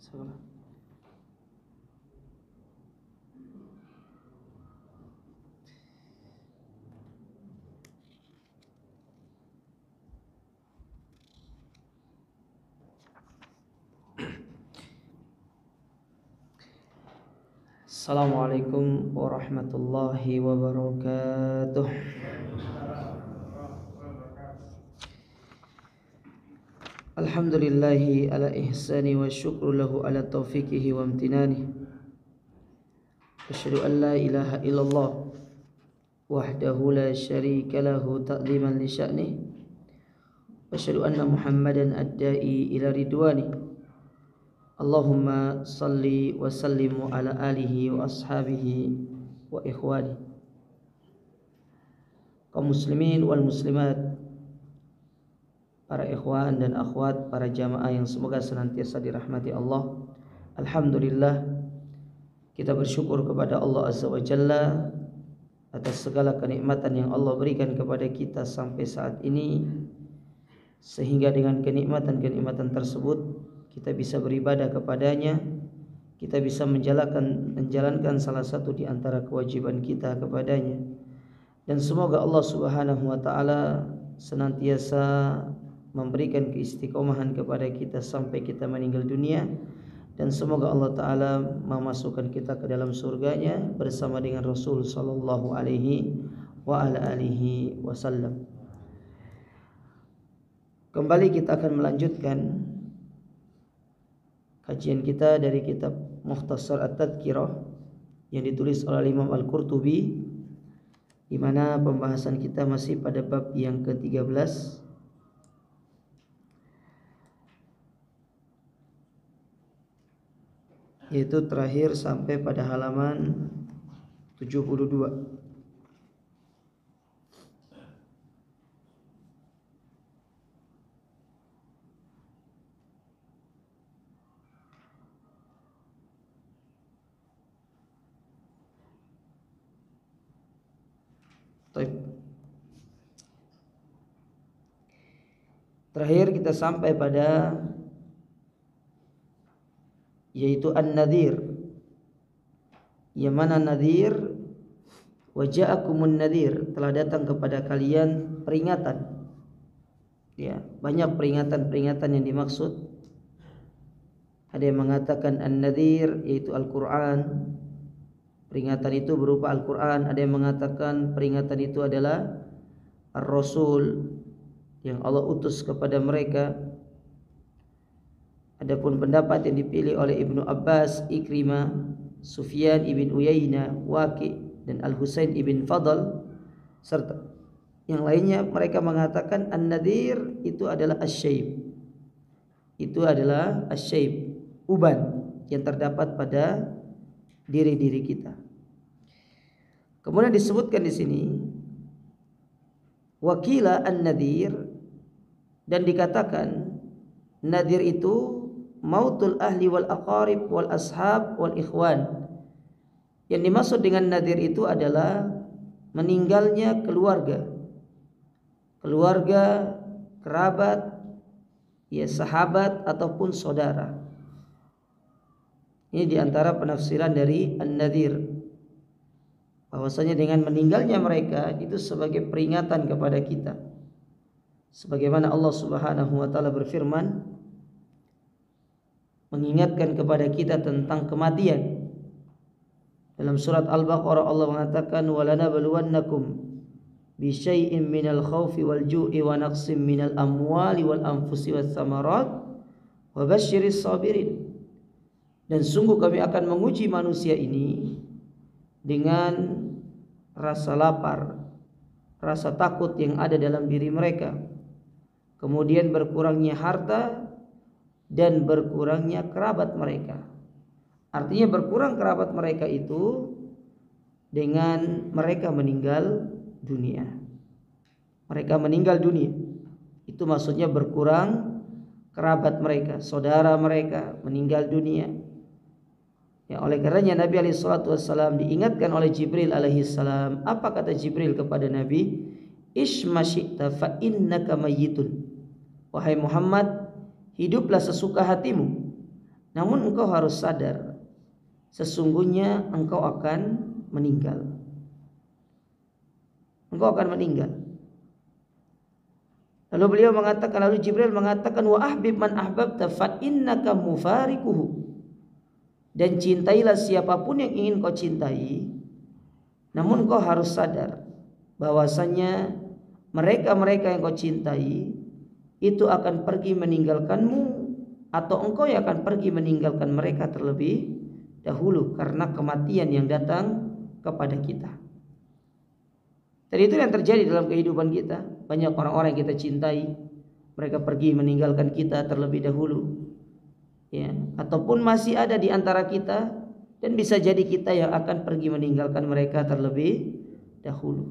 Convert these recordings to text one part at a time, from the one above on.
Assalamualaikum warahmatullahi wabarakatuh. Alhamdulillahi ala ihsani wa syukru lahu ala taufiqihi wa amtinani. Asyhadu an la ilaha illallah wahdahu la syarika lahu ta'ziman li sya'ni. Wa asyhadu anna Muhammadan ad-da'i ila ridwani. Allahumma salli wa sallimu ala alihi wa ashabihi wa ikhwani. Kaum muslimin wal muslimat, para ikhwan dan akhwat, para jamaah yang semoga senantiasa dirahmati Allah. Alhamdulillah, kita bersyukur kepada Allah Azza wa Jalla atas segala kenikmatan yang Allah berikan kepada kita sampai saat ini, sehingga dengan kenikmatan-kenikmatan tersebut kita bisa beribadah kepadanya, kita bisa menjalankan salah satu di antara kewajiban kita kepadanya. Dan semoga Allah Subhanahu wa taala senantiasa memberikan keistiqomahan kepada kita sampai kita meninggal dunia, dan semoga Allah taala memasukkan kita ke dalam surganya bersama dengan Rasul sallallahu alaihi wa ala alihi wasallam. Kembali kita akan melanjutkan kajian kita dari kitab Mukhtasar At-Tadhkirah yang ditulis oleh Imam Al-Qurtubi, di mana pembahasan kita masih pada bab yang ke-13, yaitu terakhir sampai pada halaman 72. Terakhir kita sampai pada yaitu an-nadhir, yang mana nadhir, wa ja'akumun nadhir, telah datang kepada kalian peringatan. Ya, banyak peringatan-peringatan yang dimaksud. Ada yang mengatakan an-nadhir yaitu Al-Qur'an. Peringatan itu berupa Al-Qur'an. Ada yang mengatakan peringatan itu adalah Ar-Rasul yang Allah utus kepada mereka. Adapun pendapat yang dipilih oleh Ibnu Abbas, Ikrimah, Sufyan ibn Uyainah, Waqi' dan Al-Husain ibn Fadl serta yang lainnya, mereka mengatakan an-nadhir itu adalah asy-syaib. Itu adalah asy-syaib, uban yang terdapat pada diri-diri kita. Kemudian disebutkan di sini wakila an-nadhir, dan dikatakan nadhir itu mautul ahli wal aqarib wal ashab wal ikhwan. Yang dimaksud dengan nadhir itu adalah meninggalnya keluarga, kerabat, ya sahabat ataupun saudara. Ini diantara penafsiran dari an-nadhir, bahwasanya dengan meninggalnya mereka itu sebagai peringatan kepada kita. Sebagaimana Allah Subhanahu wa taala berfirman mengingatkan kepada kita tentang kematian. Dalam surat Al-Baqarah Allah mengatakan walanabluwannakum bisyai'in minal khaufi wal ju'i wa naqsim minal amwali wal anfusi was samarat wa basyiris sabirin. Dan sungguh kami akan menguji manusia ini dengan rasa lapar, rasa takut yang ada dalam diri mereka, kemudian berkurangnya harta dan berkurangnya kerabat mereka. Artinya berkurang kerabat mereka itu dengan mereka meninggal dunia. Mereka meninggal dunia, itu maksudnya berkurang kerabat mereka, saudara mereka meninggal dunia. Ya, oleh karenanya Nabi SAW diingatkan oleh Jibril alaihissalam. Apa kata Jibril kepada Nabi? Ishma syi'ta fa innaka mayyitun. Wahai Muhammad, hiduplah sesuka hatimu. Namun engkau harus sadar, sesungguhnya engkau akan meninggal. Engkau akan meninggal. Lalu beliau mengatakan, lalu Jibril mengatakan, wa ahbib man ahbabta fa innaka mufarikuhu. Dan cintailah siapapun yang ingin kau cintai. Namun kau harus sadar bahwasanya mereka-mereka yang kau cintai itu akan pergi meninggalkanmu, atau engkau yang akan pergi meninggalkan mereka terlebih dahulu karena kematian yang datang kepada kita. Dan itu yang terjadi dalam kehidupan kita. Banyak orang-orang yang kita cintai, mereka pergi meninggalkan kita terlebih dahulu, ya, ataupun masih ada di antara kita, dan bisa jadi kita yang akan pergi meninggalkan mereka terlebih dahulu,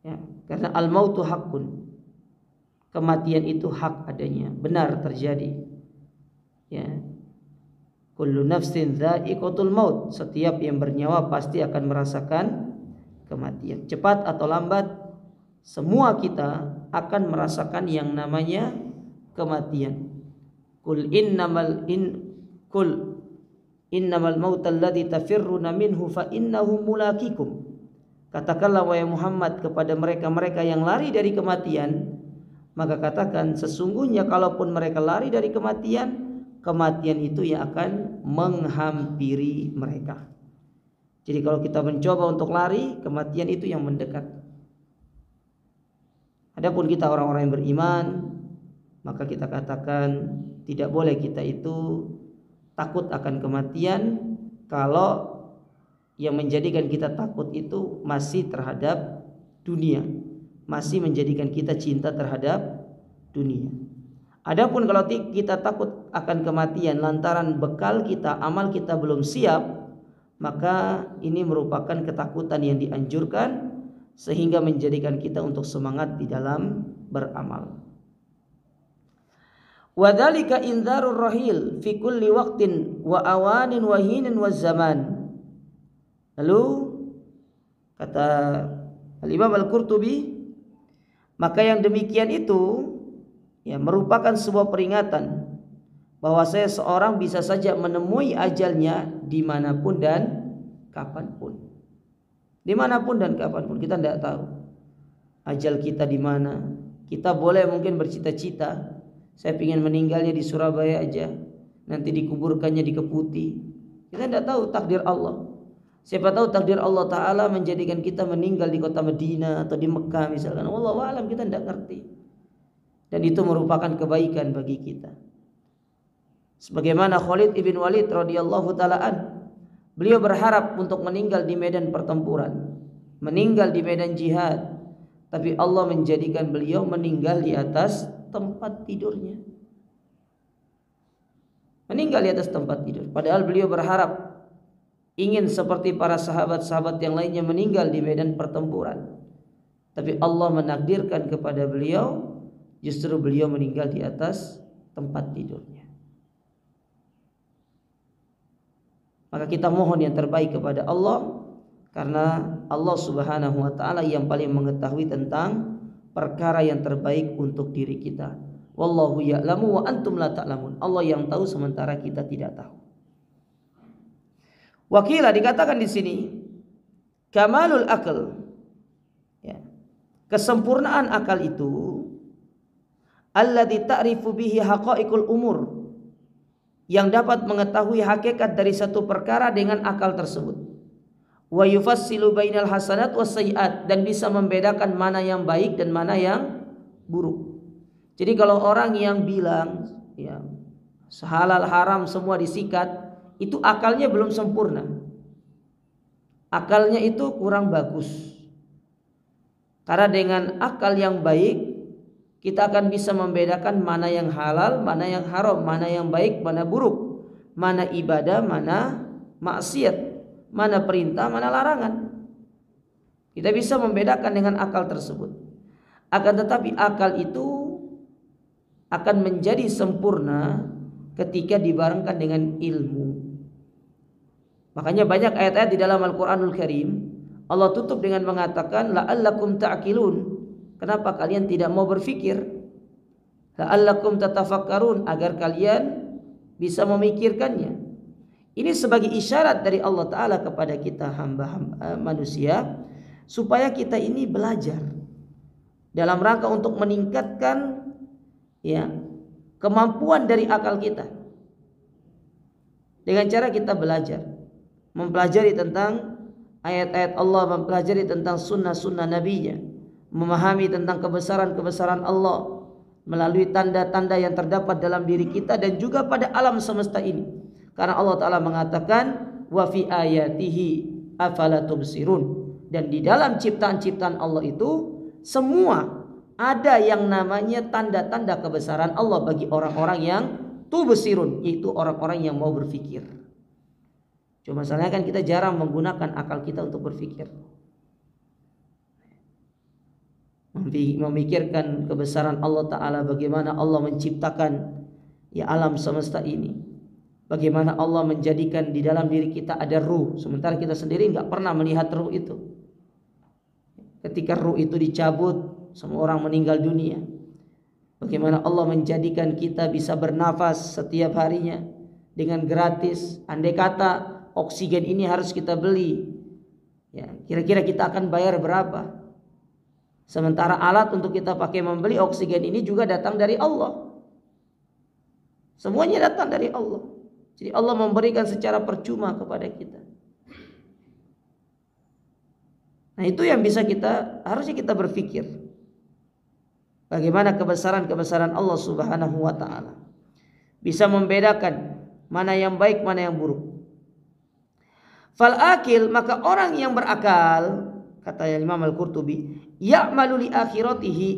ya, karena al-mautu haqqun, kematian itu hak adanya, benar terjadi, ya. Kullu nafsin dha'iqatul maut, setiap yang bernyawa pasti akan merasakan kematian. Cepat atau lambat, semua kita akan merasakan yang namanya kematian. Kul innamal mautal ladzi tafirruna minhu fa innahu mulaqikum. Katakanlah wahai Muhammad kepada mereka-mereka yang lari dari kematian, maka katakan sesungguhnya kalaupun mereka lari dari kematian, kematian itu yang akan menghampiri mereka. Jadi kalau kita mencoba untuk lari, kematian itu yang mendekat. Adapun kita orang-orang yang beriman, maka kita katakan tidak boleh kita itu takut akan kematian kalau yang menjadikan kita takut itu masih terhadap dunia, masih menjadikan kita cinta terhadap dunia. Adapun kalau kita takut akan kematian lantaran bekal kita, amal kita belum siap, maka ini merupakan ketakutan yang dianjurkan sehingga menjadikan kita untuk semangat di dalam beramal. Wadzalika indzarur rahil fi kulli waqtin wa awanin wa hinin wa zaman. Lalu kata Al-Imam Al-Qurtubi, maka yang demikian itu ya merupakan sebuah peringatan bahwa seorang bisa saja menemui ajalnya dimanapun dan kapanpun. Dimanapun dan kapanpun, kita tidak tahu ajal kita di mana. Kita boleh mungkin bercita-cita, saya ingin meninggalnya di Surabaya aja, nanti dikuburkannya di Keputi. Kita tidak tahu takdir Allah. Siapa tahu takdir Allah Ta'ala menjadikan kita meninggal di kota Madinah atau di Mekah misalkan. Wallahu a'lam, kita tidak ngerti. Dan itu merupakan kebaikan bagi kita. Sebagaimana Khalid ibn Walid radhiyallahu ta'ala an, beliau berharap untuk meninggal di medan pertempuran, meninggal di medan jihad, tapi Allah menjadikan beliau meninggal di atas tempat tidurnya. Meninggal di atas tempat tidur. Padahal beliau berharap ingin seperti para sahabat-sahabat yang lainnya meninggal di medan pertempuran. Tapi Allah menakdirkan kepada beliau justru beliau meninggal di atas tempat tidurnya. Maka kita mohon yang terbaik kepada Allah, karena Allah Subhanahu wa ta'ala yang paling mengetahui tentang perkara yang terbaik untuk diri kita. Wallahu ya'lamu wa antum la ta'lamun. Allah yang tahu sementara kita tidak tahu. Wakila dikatakan di sini kamalul akal, ya, kesempurnaan akal itu alladzi ta'rifu bihi haqa'iqul umur, yang dapat mengetahui hakikat dari satu perkara dengan akal tersebut. Wa yufassilu bainal hasanat was sayyi'at, dan bisa membedakan mana yang baik dan mana yang buruk. Jadi kalau orang yang bilang ya halal haram semua disikat, itu akalnya belum sempurna. Akalnya itu kurang bagus. Karena dengan akal yang baik kita akan bisa membedakan mana yang halal, mana yang haram, mana yang baik, mana buruk, mana ibadah, mana maksiat, mana perintah, mana larangan. Kita bisa membedakan dengan akal tersebut. Akan tetapi akal itu akan menjadi sempurna ketika dibarengkan dengan ilmu. Makanya banyak ayat-ayat di dalam Al-Quranul Karim Allah tutup dengan mengatakan la'allakum ta'qilun. Kenapa kalian tidak mau berfikir? La'allakum tatafakkarun, agar kalian bisa memikirkannya. Ini sebagai isyarat dari Allah Ta'ala kepada kita hamba-hamba manusia, supaya kita ini belajar dalam rangka untuk meningkatkan ya kemampuan dari akal kita. Dengan cara kita belajar, mempelajari tentang ayat-ayat Allah, mempelajari tentang sunnah-sunnah Nabi-Nya, memahami tentang kebesaran-kebesaran Allah melalui tanda-tanda yang terdapat dalam diri kita dan juga pada alam semesta ini. Karena Allah Ta'ala mengatakan wa fi ayatihi afala tubsirun, dan di dalam ciptaan-ciptaan Allah itu semua ada yang namanya tanda-tanda kebesaran Allah bagi orang-orang yang tubsirun, yaitu orang-orang yang mau berfikir. Cuma masalahnya kan kita jarang menggunakan akal kita untuk berfikir, memikirkan kebesaran Allah Ta'ala, bagaimana Allah menciptakan ya alam semesta ini, bagaimana Allah menjadikan di dalam diri kita ada ruh, sementara kita sendiri nggak pernah melihat ruh itu. Ketika ruh itu dicabut, semua orang meninggal dunia. Bagaimana Allah menjadikan kita bisa bernafas setiap harinya dengan gratis. Andai kata oksigen ini harus kita beli, ya kira-kira kita akan bayar berapa? Sementara alat untuk kita pakai membeli oksigen ini juga datang dari Allah. Semuanya datang dari Allah. Jadi Allah memberikan secara percuma kepada kita. Nah, itu yang bisa harusnya kita berpikir. Bagaimana kebesaran-kebesaran Allah Subhanahu wa Ta'ala. Bisa membedakan mana yang baik, mana yang buruk. Fal akil, maka orang yang berakal, kata Imam Al-Qurtubi, ya'malu li akhiratihi,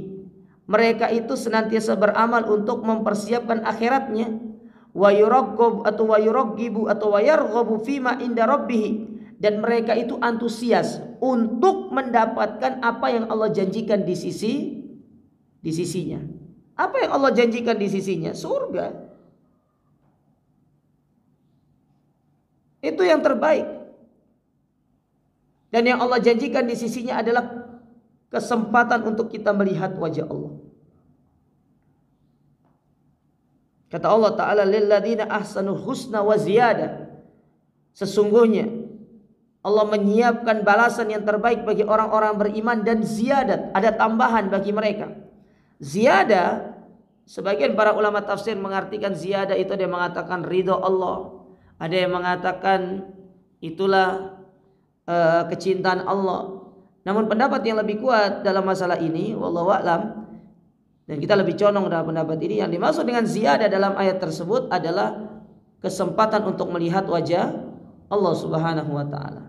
mereka itu senantiasa beramal untuk mempersiapkan akhiratnya, wa yuraghab atau wa yuraghibu atau wa yarghabu fima inda rabbih, dan mereka itu antusias untuk mendapatkan apa yang Allah janjikan di sisinya. Apa yang Allah janjikan di sisinya? Surga. Itu yang terbaik. Dan yang Allah janjikan di sisinya adalah kesempatan untuk kita melihat wajah Allah. Kata Allah Ta'ala, lilladzina ahsanul husna wa ziyadah. Sesungguhnya Allah menyiapkan balasan yang terbaik bagi orang-orang beriman dan ziyadat, ada tambahan bagi mereka. Ziyadah, sebagian para ulama tafsir mengartikan ziyadah itu, ada yang mengatakan ridho Allah, ada yang mengatakan itulah kecintaan Allah. Namun pendapat yang lebih kuat dalam masalah ini, wallahu a'lam, dan kita lebih condong dalam pendapat ini, yang dimaksud dengan ziyadah dalam ayat tersebut adalah kesempatan untuk melihat wajah Allah Subhanahu wa Ta'ala.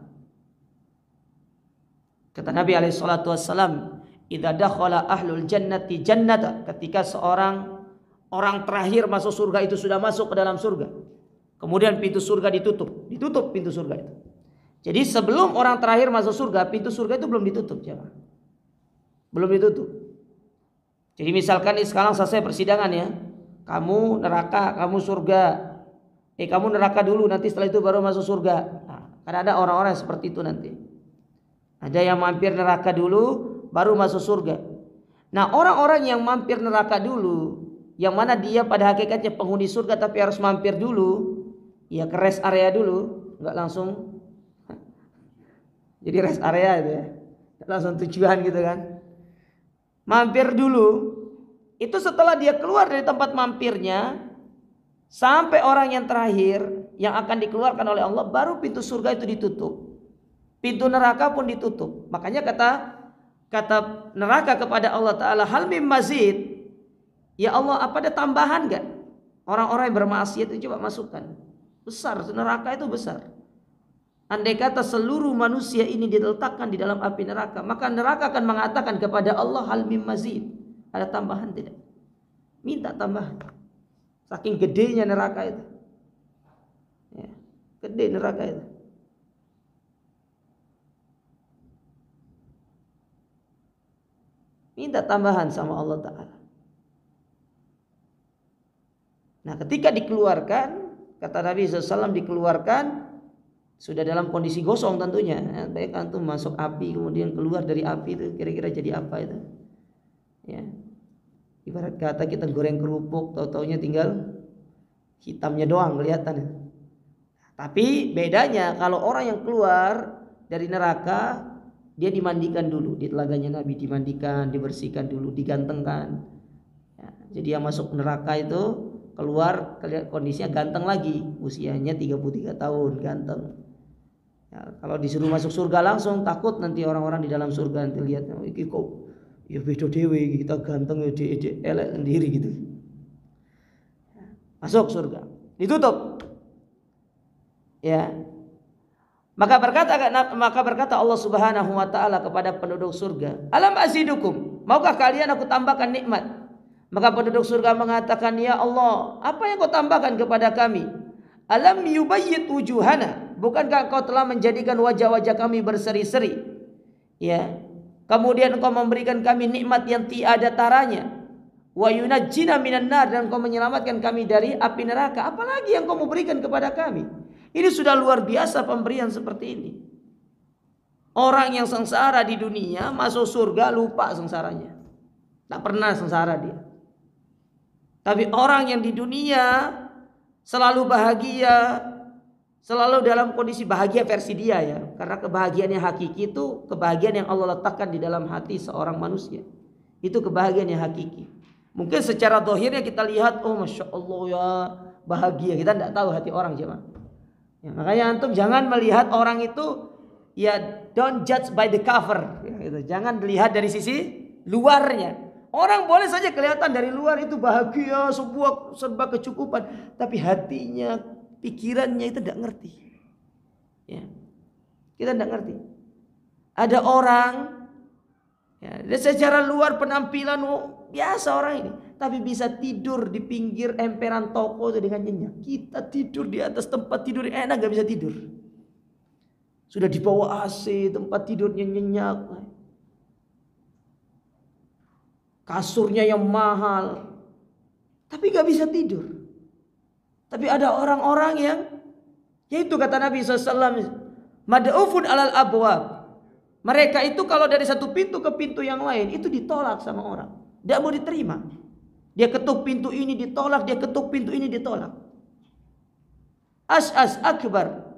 Kata Nabi alaihi salatu wassalam, idza dakhala ahlul jannati jannata, ketika orang terakhir masuk surga itu sudah masuk ke dalam surga, kemudian pintu surga ditutup pintu surga itu. Jadi sebelum orang terakhir masuk surga, pintu surga itu belum ditutup, jemaah. Belum ditutup. Jadi misalkan sekarang selesai persidangan ya, kamu neraka, kamu surga. Kamu neraka dulu, nanti setelah itu baru masuk surga. Nah, karena ada orang-orang seperti itu nanti. Ada yang mampir neraka dulu, baru masuk surga. Nah, orang-orang yang mampir neraka dulu, yang mana dia pada hakikatnya penghuni surga tapi harus mampir dulu, ya ke rest area dulu, nggak langsung. Jadi rest area itu ya, langsung tujuan gitu kan. Mampir dulu, itu setelah dia keluar dari tempat mampirnya, sampai orang yang terakhir yang akan dikeluarkan oleh Allah, baru pintu surga itu ditutup. Pintu neraka pun ditutup. Makanya kata neraka kepada Allah Ta'ala, hal mim mazid, ya Allah, apa ada tambahan gak? Orang-orang yang bermaksiat itu coba masukkan. Besar, neraka itu besar. Andai kata seluruh manusia ini diletakkan di dalam api neraka, maka neraka akan mengatakan kepada Allah, hal mim mazid, ada tambahan tidak? Minta tambahan. Saking gedenya neraka itu, ya, gede neraka itu. Minta tambahan sama Allah Ta'ala. Nah, ketika dikeluarkan, kata Nabi SAW, dikeluarkan sudah dalam kondisi gosong tentunya. Baik antum masuk api kemudian keluar dari api itu kira-kira jadi apa itu? Ya. Ibarat kata kita goreng kerupuk, tahu-taunya tinggal hitamnya doang kelihatan. Tapi bedanya kalau orang yang keluar dari neraka, dia dimandikan dulu di telaganya Nabi, dimandikan, dibersihkan dulu, digantengkan. Ya, jadi yang masuk neraka itu keluar kondisinya ganteng lagi, usianya 33 tahun, ganteng. Ya, kalau disuruh masuk surga langsung takut nanti orang-orang di dalam surga nanti lihat, oh, iki kok ya beda dewe, kita ganteng ya elek sendiri gitu. Masuk surga, ditutup. Ya. Maka berkata Allah Subhanahu wa taala kepada penduduk surga, "Alam azidukum? Maukah kalian aku tambahkan nikmat?" Maka penduduk surga mengatakan, "Ya Allah, apa yang kau tambahkan kepada kami? Alam yubayyit wujuhana? Bukankah kau telah menjadikan wajah-wajah kami berseri-seri? Ya. Kemudian engkau memberikan kami nikmat yang tiada taranya. Wa yunajjina minan nar, dan engkau menyelamatkan kami dari api neraka. Apalagi yang kau mau berikan kepada kami?" Ini sudah luar biasa pemberian seperti ini. Orang yang sengsara di dunia masuk surga lupa sengsaranya. Tak pernah sengsara dia. Tapi orang yang di dunia selalu bahagia, selalu dalam kondisi bahagia versi dia ya. Karena kebahagiaan yang hakiki itu kebahagiaan yang Allah letakkan di dalam hati seorang manusia. Itu kebahagiaan yang hakiki. Mungkin secara zahirnya kita lihat, oh Masya Allah ya bahagia. Kita tidak tahu hati orang jemaah. Ya, makanya antum jangan melihat orang itu, ya don't judge by the cover. Ya, gitu. Jangan dilihat dari sisi luarnya. Orang boleh saja kelihatan dari luar itu bahagia, sebuah serba kecukupan, tapi hatinya, pikirannya itu tidak ngerti. Ya, kita tidak ngerti. Ada orang, ya, secara luar penampilan biasa orang ini, tapi bisa tidur di pinggir emperan toko itu dengan nyenyak. Kita tidur di atas tempat tidur enak, gak bisa tidur. Sudah di bawah AC, tempat tidurnya nyenyak, kasurnya yang mahal, tapi gak bisa tidur. Tapi ada orang-orang yang, yaitu kata Nabi SAW, mad'ufun alal abwab. Mereka itu kalau dari satu pintu ke pintu yang lain itu ditolak sama orang, tidak mau diterima. Dia ketuk pintu ini ditolak, dia ketuk pintu ini ditolak. As akbar,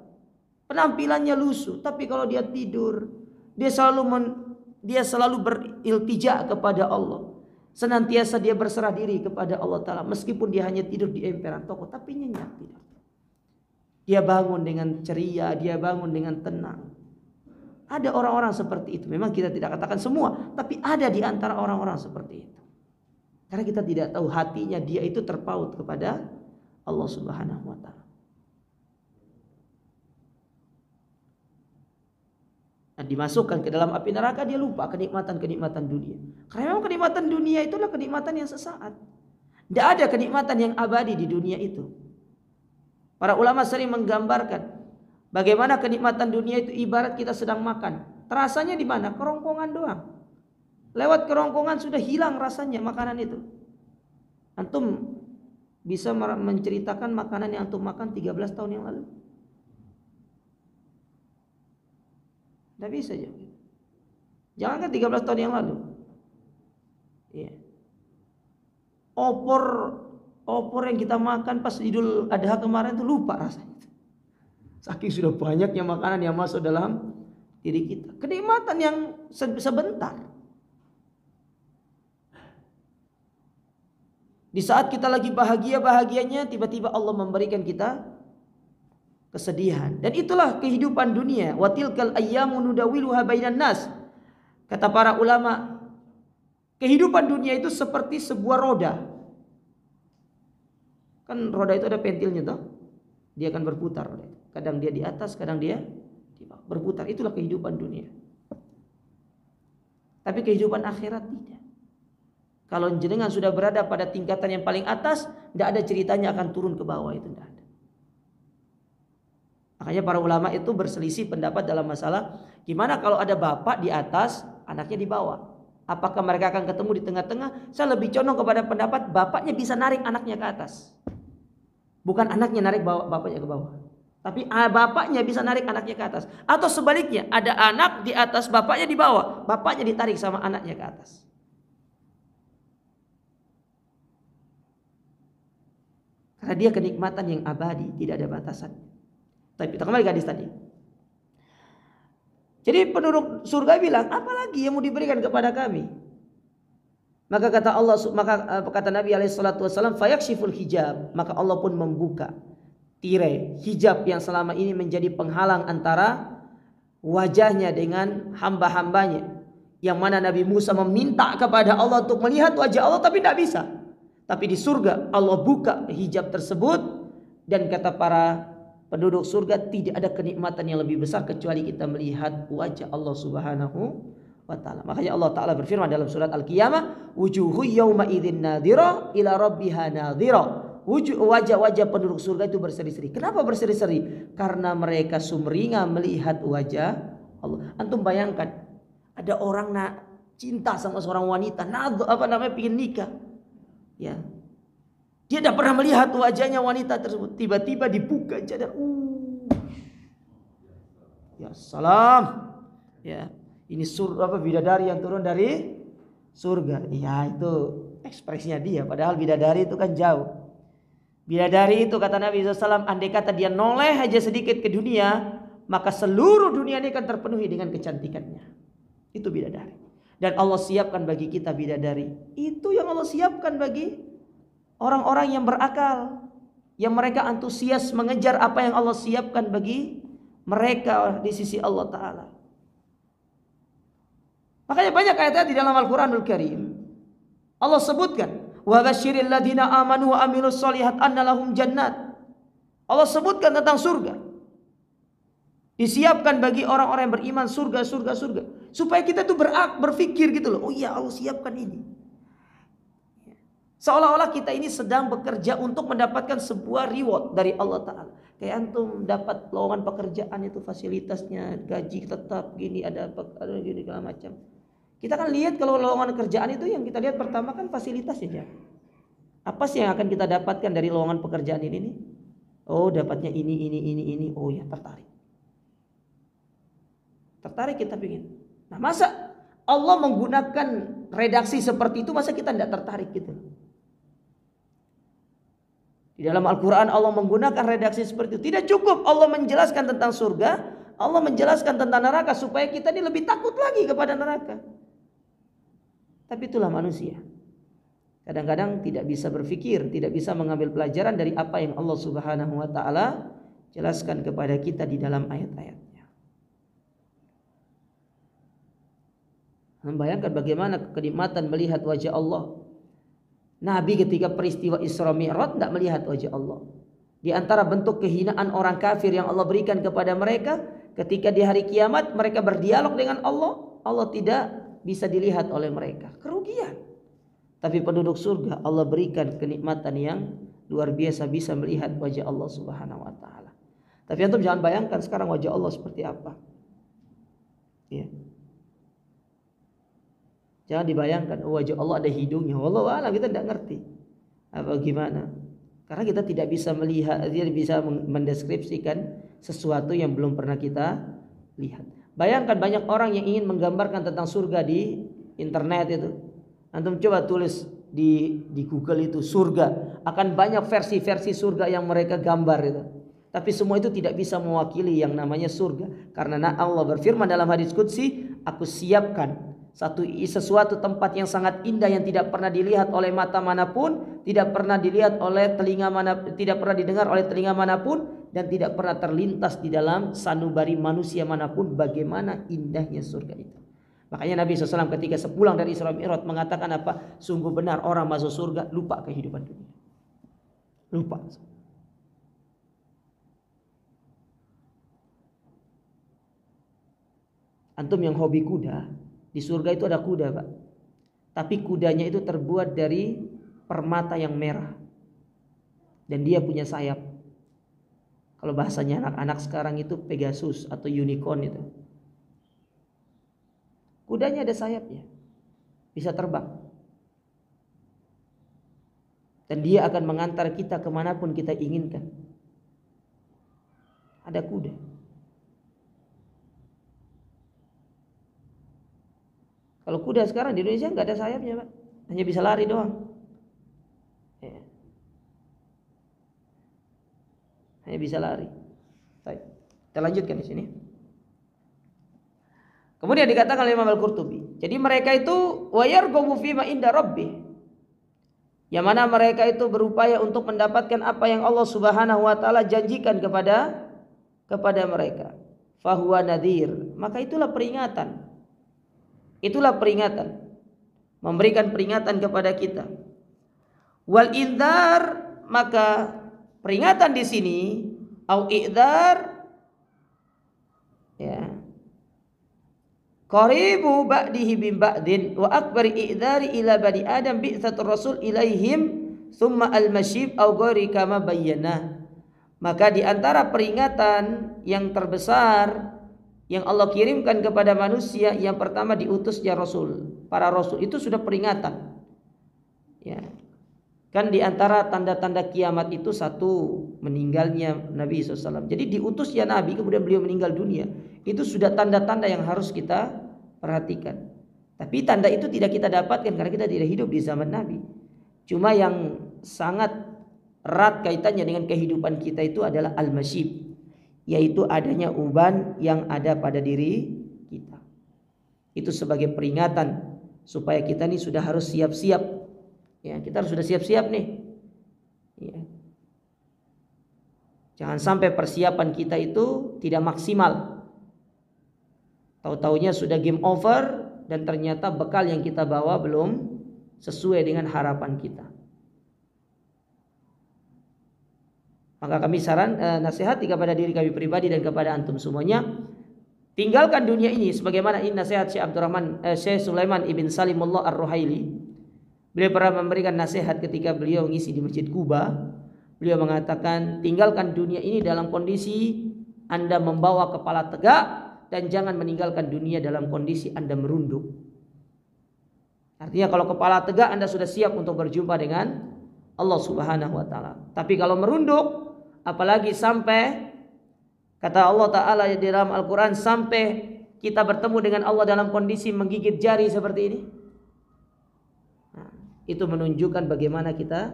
penampilannya lusuh, tapi kalau dia tidur, dia selalu beriltija kepada Allah. Senantiasa dia berserah diri kepada Allah Ta'ala, meskipun dia hanya tidur di emperan toko, tapi nyenyak tidak. Dia bangun dengan ceria, dia bangun dengan tenang. Ada orang-orang seperti itu. Memang kita tidak katakan semua, tapi ada di antara orang-orang seperti itu. Karena kita tidak tahu hatinya dia itu terpaut kepada Allah Subhanahu wa taala. Nah, dimasukkan ke dalam api neraka, dia lupa kenikmatan-kenikmatan dunia. Karena memang kenikmatan dunia itulah kenikmatan yang sesaat. Tidak ada kenikmatan yang abadi di dunia itu. Para ulama sering menggambarkan bagaimana kenikmatan dunia itu ibarat kita sedang makan. Terasanya di mana? Kerongkongan doang. Lewat kerongkongan sudah hilang rasanya makanan itu. Antum bisa menceritakan makanan yang antum makan 13 tahun yang lalu? Tidak bisa juga. Jangankan 13 tahun yang lalu. Ya. Opor yang kita makan pas Idul Adha kemarin itu lupa rasanya. Saking sudah banyaknya makanan yang masuk dalam diri kita. Kenikmatan yang sebentar. Di saat kita lagi bahagianya, tiba-tiba Allah memberikan kita kesedihan. Dan itulah kehidupan dunia. Wa tilkal ayyamu nudawiluha bainan nas. Kata para ulama, kehidupan dunia itu seperti sebuah roda. Kan roda itu ada pentilnya toh. Dia akan berputar. Kadang dia di atas, kadang dia di bawah. Berputar. Itulah kehidupan dunia. Tapi kehidupan akhirat tidak. Kalau jenengan sudah berada pada tingkatan yang paling atas, tidak ada ceritanya akan turun ke bawah, itu tidak ada. Makanya para ulama itu berselisih pendapat dalam masalah gimana kalau ada bapak di atas, anaknya di bawah. Apakah mereka akan ketemu di tengah-tengah? Saya lebih condong kepada pendapat bapaknya bisa narik anaknya ke atas. Bukan anaknya narik bapaknya ke bawah. Tapi bapaknya bisa narik anaknya ke atas. Atau sebaliknya, ada anak di atas, bapaknya di bawah. Bapaknya ditarik sama anaknya ke atas. Karena dia kenikmatan yang abadi, tidak ada batasan. Tapi kita kembali ke hadis tadi. Jadi penduduk surga bilang, apalagi yang mau diberikan kepada kami? Maka kata Nabi SAW, fayakshiful hijab. Maka Allah pun membuka tirai hijab yang selama ini menjadi penghalang antara wajahnya dengan hamba-hambanya. Yang mana Nabi Musa meminta kepada Allah untuk melihat wajah Allah, tapi tidak bisa. Tapi di surga Allah buka hijab tersebut, dan kata para penduduk surga, tidak ada kenikmatan yang lebih besar kecuali kita melihat wajah Allah Subhanahu wa ta'ala. Makanya Allah Ta'ala berfirman dalam surat Al-Qiyamah, wujuhu yawma idzin nadhira ila rabbiha nadhira. Wajah-wajah penduduk surga itu berseri-seri. Kenapa berseri-seri? Karena mereka sumringah melihat wajah Allah. Antum bayangkan, ada orang cinta sama seorang wanita, pengen nikah. Ya, dia tidak pernah melihat wajahnya wanita tersebut. Tiba-tiba dibuka cadar. Ya salam. Ya, ini bidadari yang turun dari surga. Ya, itu ekspresinya dia. Padahal bidadari itu kan jauh. Bidadari itu kata Nabi SAW, andai kata dia noleh aja sedikit ke dunia, maka seluruh dunia ini akan terpenuhi dengan kecantikannya. Itu bidadari. Dan Allah siapkan bagi kita bidadari. Itu yang Allah siapkan bagi orang-orang yang berakal, yang mereka antusias mengejar apa yang Allah siapkan bagi mereka di sisi Allah Ta'ala. Makanya banyak ayat di dalam Al-Quranul Karim Allah sebutkan, wa basyiril ladina amanu wa amilus solihat anna lahum jannat. Allah sebutkan tentang surga. Disiapkan bagi orang-orang yang beriman surga. Supaya kita tuh berpikir gitu loh. Oh iya, Allah siapkan ini. Seolah-olah kita ini sedang bekerja untuk mendapatkan sebuah reward dari Allah Ta'ala. Kayak antum dapat lowongan pekerjaan itu fasilitasnya, gaji tetap gini, ada gini segala macam. Kita kan lihat kalau lowongan kerjaan itu yang kita lihat pertama kan fasilitasnya. Ya. Apa sih yang akan kita dapatkan dari lowongan pekerjaan ini? Oh, dapatnya ini. Oh ya, tertarik. Tertarik kita pingin. Nah, masa Allah menggunakan redaksi seperti itu, masa kita tidak tertarik gitu? Di dalam Al-Quran Allah menggunakan redaksi seperti itu. Tidak cukup Allah menjelaskan tentang surga, Allah menjelaskan tentang neraka supaya kita ini lebih takut lagi kepada neraka. Tapi itulah manusia. Kadang-kadang tidak bisa berpikir, tidak bisa mengambil pelajaran dari apa yang Allah Subhanahu wa ta'ala jelaskan kepada kita di dalam ayat-ayatnya. Membayangkan bagaimana kenikmatan melihat wajah Allah. Nabi ketika peristiwa Isra Mi'raj tidak melihat wajah Allah. Di antara bentuk kehinaan orang kafir yang Allah berikan kepada mereka, ketika di hari kiamat mereka berdialog dengan Allah, Allah tidak bisa dilihat oleh mereka. Kerugian. Tapi penduduk surga Allah berikan kenikmatan yang luar biasa, bisa melihat wajah Allah Subhanahu wa ta'ala. Tapi antum jangan bayangkan sekarang wajah Allah seperti apa. Ya. Jangan dibayangkan wajah Allah ada hidungnya. Wallahu a'lam, kita tidak ngerti apa gimana. Karena kita tidak bisa melihat, dia bisa mendeskripsikan sesuatu yang belum pernah kita lihat. Bayangkan banyak orang yang ingin menggambarkan tentang surga di internet itu. Antum coba tulis di Google itu surga, akan banyak versi-versi surga yang mereka gambar itu. Tapi semua itu tidak bisa mewakili yang namanya surga. Karena Allah berfirman dalam hadis qudsi, aku siapkan sesuatu tempat yang sangat indah yang tidak pernah dilihat oleh mata manapun, tidak pernah dilihat oleh telinga tidak pernah didengar oleh telinga manapun, dan tidak pernah terlintas di dalam sanubari manusia manapun bagaimana indahnya surga itu. Makanya Nabi SAW ketika sepulang dari Isra Mi'raj mengatakan apa? Sungguh benar orang masuk surga lupa kehidupan dunia. Lupa. Antum yang hobi kuda, di surga itu ada kuda, Pak. Tapi kudanya itu terbuat dari permata yang merah. Dan dia punya sayap. Kalau bahasanya anak-anak sekarang itu Pegasus atau unicorn itu. Kudanya ada sayapnya. Bisa terbang. Dan dia akan mengantar kita kemanapun kita inginkan. Ada kuda. Kalau kuda sekarang di Indonesia nggak ada sayapnya, Pak. Hanya bisa lari doang. Ya. hanya bisa lari. Baik. Kita lanjutkan di sini. Kemudian dikatakan oleh Imam Al-Qurtubi, jadi mereka itu wayarghabu fima inda rabbih, yang mana mereka itu berupaya untuk mendapatkan apa yang Allah Subhanahu wa taala janjikan kepada mereka. Fahuwa nadhir, maka itulah peringatan. Itulah peringatan. Memberikan peringatan kepada kita. Wal indzar, maka peringatan di sini au i'dzar, ya, qaribu ba'dihi bim ba'din wa akbari i'dzari ila bani adam bi'tsatur rasul ilaihim thumma al-masyib au ghairi kama bayyana. Maka di antara peringatan yang terbesar yang Allah kirimkan kepada manusia, yang pertama diutusnya rasul. Para rasul itu sudah peringatan. Ya. Kan di antara tanda-tanda kiamat itu satu, meninggalnya Nabi SAW. Jadi diutusnya Nabi kemudian beliau meninggal dunia, itu sudah tanda-tanda yang harus kita perhatikan. Tapi tanda itu tidak kita dapatkan karena kita tidak hidup di zaman Nabi. Cuma yang sangat erat kaitannya dengan kehidupan kita itu adalah al-masyib, yaitu adanya uban yang ada pada diri kita. Itu sebagai peringatan supaya kita nih sudah harus siap-siap. Ya, kita harus sudah siap-siap nih. Ya. Jangan sampai persiapan kita itu tidak maksimal. Tahu-taunya sudah game over dan ternyata bekal yang kita bawa belum sesuai dengan harapan kita. Maka kami nasihati kepada diri kami pribadi dan kepada antum semuanya, tinggalkan dunia ini sebagaimana ini nasihat Syekh Sulaiman ibn Salimullah Ar-Ruhaili. Beliau pernah memberikan nasihat ketika beliau mengisi di Masjid Kuba. Beliau mengatakan, tinggalkan dunia ini dalam kondisi Anda membawa kepala tegak dan jangan meninggalkan dunia dalam kondisi Anda merunduk. Artinya kalau kepala tegak Anda sudah siap untuk berjumpa dengan Allah Subhanahu wa taala. Tapi kalau merunduk, apalagi sampai kata Allah taala di dalam Al-Qur'an, sampai kita bertemu dengan Allah dalam kondisi menggigit jari seperti ini. Nah, itu menunjukkan bagaimana kita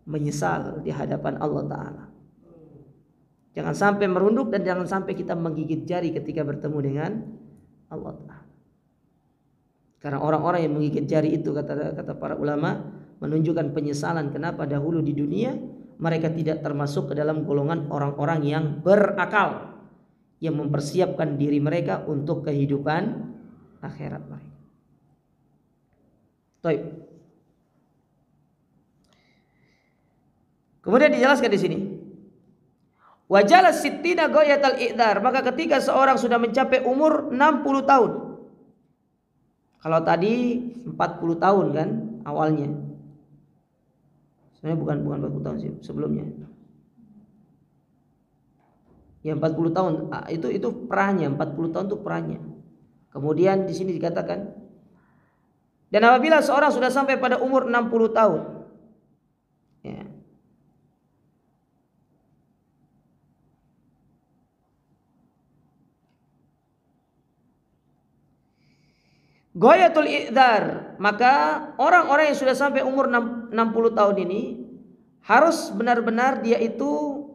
menyesal di hadapan Allah taala. Jangan sampai merunduk dan jangan sampai kita menggigit jari ketika bertemu dengan Allah taala. Karena orang-orang yang menggigit jari itu kata para ulama menunjukkan penyesalan kenapa dahulu di dunia mereka tidak termasuk ke dalam golongan orang-orang yang berakal, yang mempersiapkan diri mereka untuk kehidupan akhirat mereka. Baik. Kemudian dijelaskan di sini, wajala sittina ghayatal i'dar, maka ketika seorang sudah mencapai umur 60 tahun. Kalau tadi 40 tahun kan awalnya. Sebenarnya bukan 40 tahun sih sebelumnya. Ya 40 tahun itu perahnya, 40 tahun itu perahnya. Kemudian di sini dikatakan, dan apabila seorang sudah sampai pada umur 60 tahun, ya, ghayatul i'dar, maka orang-orang yang sudah sampai umur 60 tahun ini harus benar-benar dia itu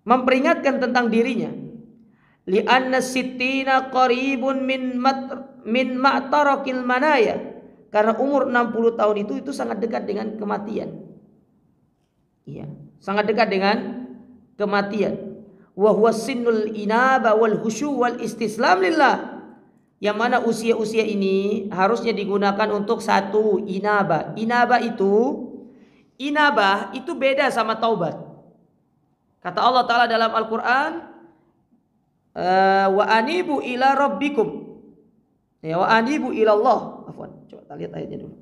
memperingatkan tentang dirinya. Li'anna sittina qaribun min ma'tarakil manaya. Karena umur 60 tahun itu sangat dekat dengan kematian. Iya, sangat dekat dengan kematian. Wa huwa sinnul inaba wal khusyu wal istislam lillah. Yang mana usia-usia ini harusnya digunakan untuk satu, inaba. Inabah itu beda sama taubat. Kata Allah Ta'ala dalam Al-Quran, wa anibu ila rabbikum. Ya, wa anibu ila Allah. Afwan, coba kita lihat ayatnya dulu.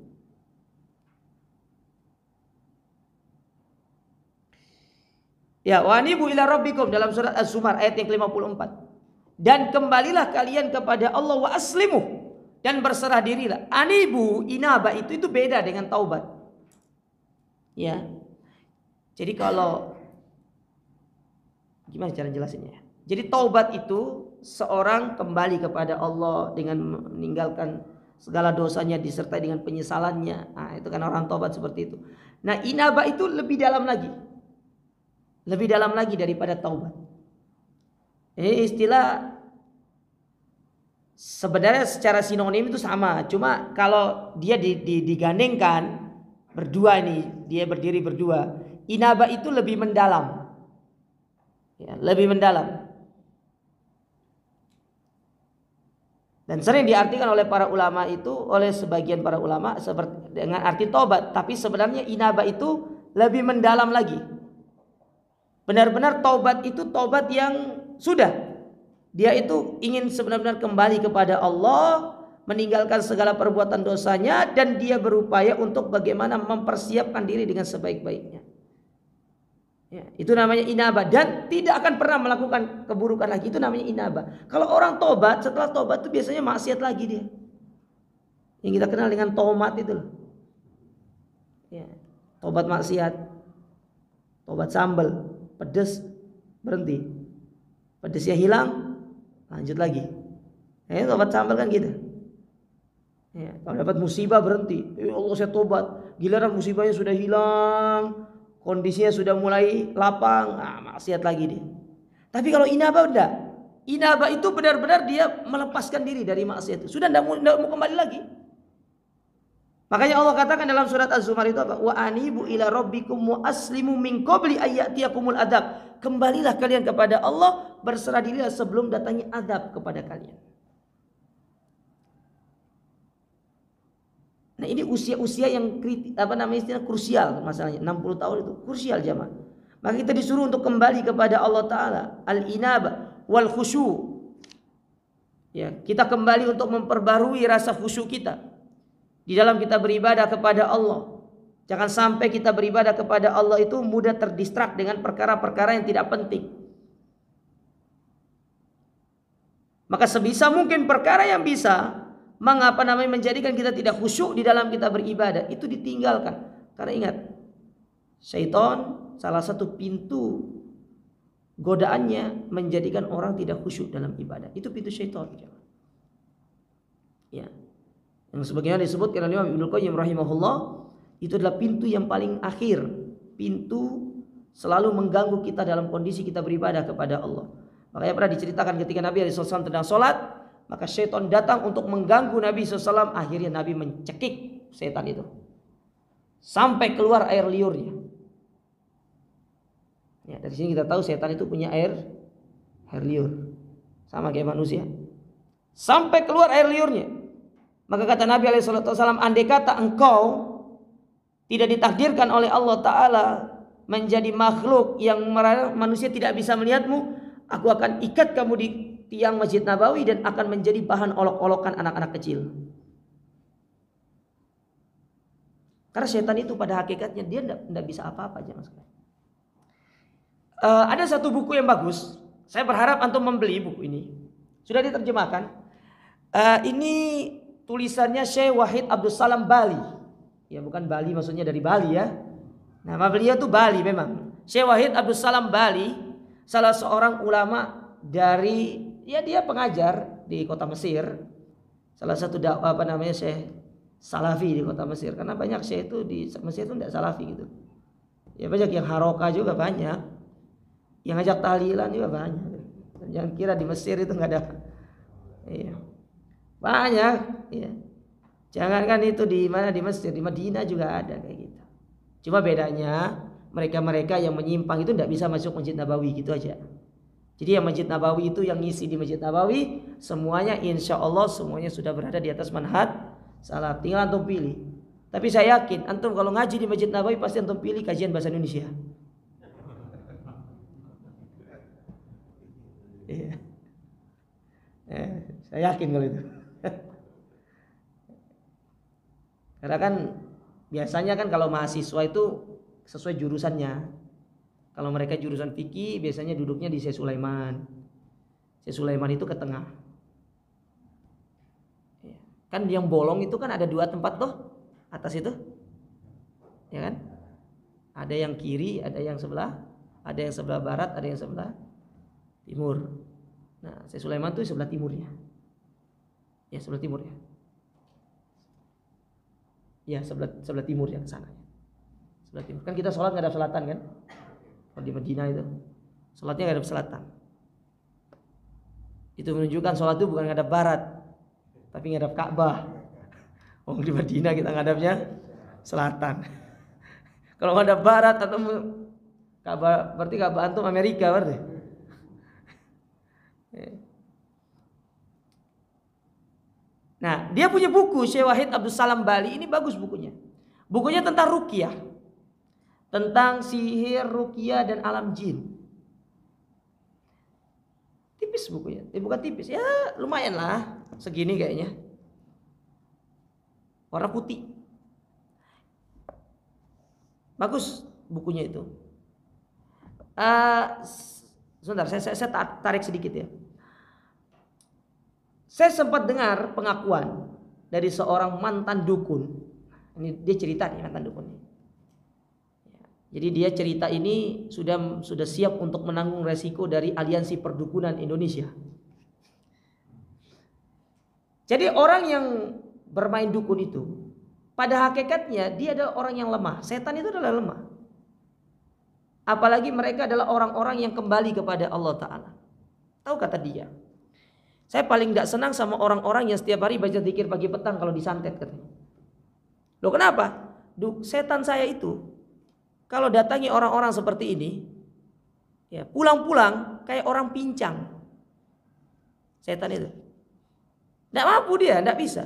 Ya, wa anibu ila rabbikum dalam surat Az-Zumar ayat yang ke-54. Dan kembalilah kalian kepada Allah wa aslimu, dan berserah dirilah. Anibu, inaba itu beda dengan taubat. Ya. Jadi kalau gimana cara jelasinnya? Jadi taubat itu seorang kembali kepada Allah dengan meninggalkan segala dosanya disertai dengan penyesalannya. Nah, itu kan orang tobat seperti itu. Nah, inabah itu lebih dalam lagi. Lebih dalam lagi daripada taubat. Ini istilah sebenarnya secara sinonim itu sama. Cuma kalau dia digandengkan berdua ini, dia berdiri berdua. Inabah itu lebih mendalam. Ya, lebih mendalam. Dan sering diartikan oleh para ulama itu, oleh sebagian para ulama seperti dengan arti tobat. Tapi sebenarnya inabah itu lebih mendalam lagi. Benar-benar tobat itu tobat yang sudah. Dia itu ingin sebenarnya kembali kepada Allah, meninggalkan segala perbuatan dosanya, dan dia berupaya untuk bagaimana mempersiapkan diri dengan sebaik-baiknya. Ya, itu namanya inabah, dan tidak akan pernah melakukan keburukan lagi. Itu namanya inabah. Kalau orang tobat, setelah tobat itu biasanya maksiat lagi dia. Yang kita kenal dengan tomat itu loh. Ya, tobat maksiat, tobat sambal, pedes, berhenti. Pedesnya hilang, lanjut lagi. Ya, tobat sambal kan gitu. Ya, kalau dapat musibah berhenti. Ya Allah, saya tobat. Giliran musibahnya sudah hilang, kondisinya sudah mulai lapang, maksiat lagi dia. Tapi kalau inabah enggak. Inabah itu benar-benar dia melepaskan diri dari maksiat itu. Sudah enggak mau kembali lagi. Makanya Allah katakan dalam surat Az-Zumar itu apa? Wa anibu ila rabbikum wa aslimu min qabli ayyatiyakumul adab. Kembalilah kalian kepada Allah, berserah dirilah sebelum datangnya azab kepada kalian. Nah, ini usia-usia yang istilah krusial masalahnya. 60 tahun itu krusial jamaah. Maka kita disuruh untuk kembali kepada Allah Ta'ala. Al-inabah wal khusyu. Ya, kita kembali untuk memperbarui rasa khusyuk kita di dalam kita beribadah kepada Allah. Jangan sampai kita beribadah kepada Allah itu mudah terdistrak dengan perkara-perkara yang tidak penting. Maka sebisa mungkin perkara yang bisa menjadikan kita tidak khusyuk di dalam kita beribadah itu ditinggalkan. Karena ingat, syaitan salah satu pintu godaannya menjadikan orang tidak khusyuk dalam ibadah. Itu pintu syaitan. Ya. Yang sebagaimana disebutkan oleh Imam Ibnu Qayyim rahimahullah, itu adalah pintu yang paling akhir. Pintu selalu mengganggu kita dalam kondisi kita beribadah kepada Allah. Makanya pernah diceritakan ketika Nabi SAW sedang sholat, maka syaitan datang untuk mengganggu Nabi SAW. Akhirnya Nabi mencekik setan itu sampai keluar air liurnya. Ya, dari sini kita tahu setan itu punya air liur, sama kayak manusia. Sampai keluar air liurnya. Maka kata Nabi SAW, andai kata engkau tidak ditakdirkan oleh Allah Ta'ala menjadi makhluk yang manusia tidak bisa melihatmu, aku akan ikat kamu di tiang Masjid Nabawi dan akan menjadi bahan olok-olokan anak-anak kecil. Karena setan itu pada hakikatnya dia tidak bisa apa-apa. Ada satu buku yang bagus. Saya berharap antum membeli buku ini. Sudah diterjemahkan. Ini tulisannya Syekh Wahid Abdul Salam Bali. Ya, bukan Bali maksudnya dari Bali ya. Nama beliau tuh Bali memang. Syekh Wahid Abdul Salam Bali, salah seorang ulama dari, ya dia pengajar di kota Mesir. Salah satu Syekh Salafi di kota Mesir. Karena banyak syekh itu di Mesir itu tidak Salafi gitu. Ya banyak yang haroka juga banyak. Yang ngajak tahlilan juga banyak. Jangan kira di Mesir itu nggak ada. Iya. Banyak, ya. Jangankan itu di mana, di Mesir, di Madinah juga ada kayak gitu. Cuma bedanya mereka-mereka yang menyimpang itu tidak bisa masuk Masjid Nabawi gitu aja. Jadi yang Masjid Nabawi itu yang ngisi di Masjid Nabawi semuanya insya Allah semuanya sudah berada di atas manhaj salaf. Tinggal antum pilih. Tapi saya yakin antum kalau ngaji di Masjid Nabawi pasti antum pilih kajian bahasa Indonesia. Iya. Saya yakin kalau itu. Karena kan biasanya kan kalau mahasiswa itu sesuai jurusannya. Kalau mereka jurusan fikih biasanya duduknya di Syekh Sulaiman. Syekh Sulaiman itu ke tengah. Kan yang bolong itu kan ada 2 tempat tuh atas itu. Ya kan? Ada yang kiri, ada yang sebelah barat, ada yang sebelah timur. Nah, Syekh Sulaiman itu sebelah timurnya. Ya, sebelah timurnya. Ya, sebelah timur yang sana. Sebelah timur. Kan kita sholat ngadap selatan kan? Kalau di Madinah itu sholatnya ngadap selatan. Itu menunjukkan sholat itu bukan ngadap barat, tapi ngadap Ka'bah. Oh, di Madinah kita ngadapnya selatan. Kalau ngadap barat atau Ka'bah, berarti Ka'bah antum Amerika berarti. Nah, dia punya buku Syekh Wahid Abdul Salam Bali, ini bagus bukunya. Bukunya tentang ruqyah, tentang sihir, ruqyah dan alam jin. Tipis bukunya, bukan tipis ya, lumayan lah, segini kayaknya, warna putih, bagus bukunya itu. Sebentar, saya tarik sedikit ya. Saya sempat dengar pengakuan dari seorang mantan dukun. Ini dia cerita nih, mantan dukun ini. Jadi dia cerita ini sudah siap untuk menanggung resiko dari aliansi perdukunan Indonesia. Jadi orang yang bermain dukun itu, pada hakikatnya dia adalah orang yang lemah. Setan itu adalah lemah. Apalagi mereka adalah orang-orang yang kembali kepada Allah Ta'ala. Tahu kata dia, saya paling gak senang sama orang-orang yang setiap hari baca zikir pagi petang kalau disantet katanya. Loh kenapa? Setan saya itu kalau datangi orang-orang seperti ini, ya pulang-pulang kayak orang pincang. Setan itu tidak mampu, dia tidak bisa.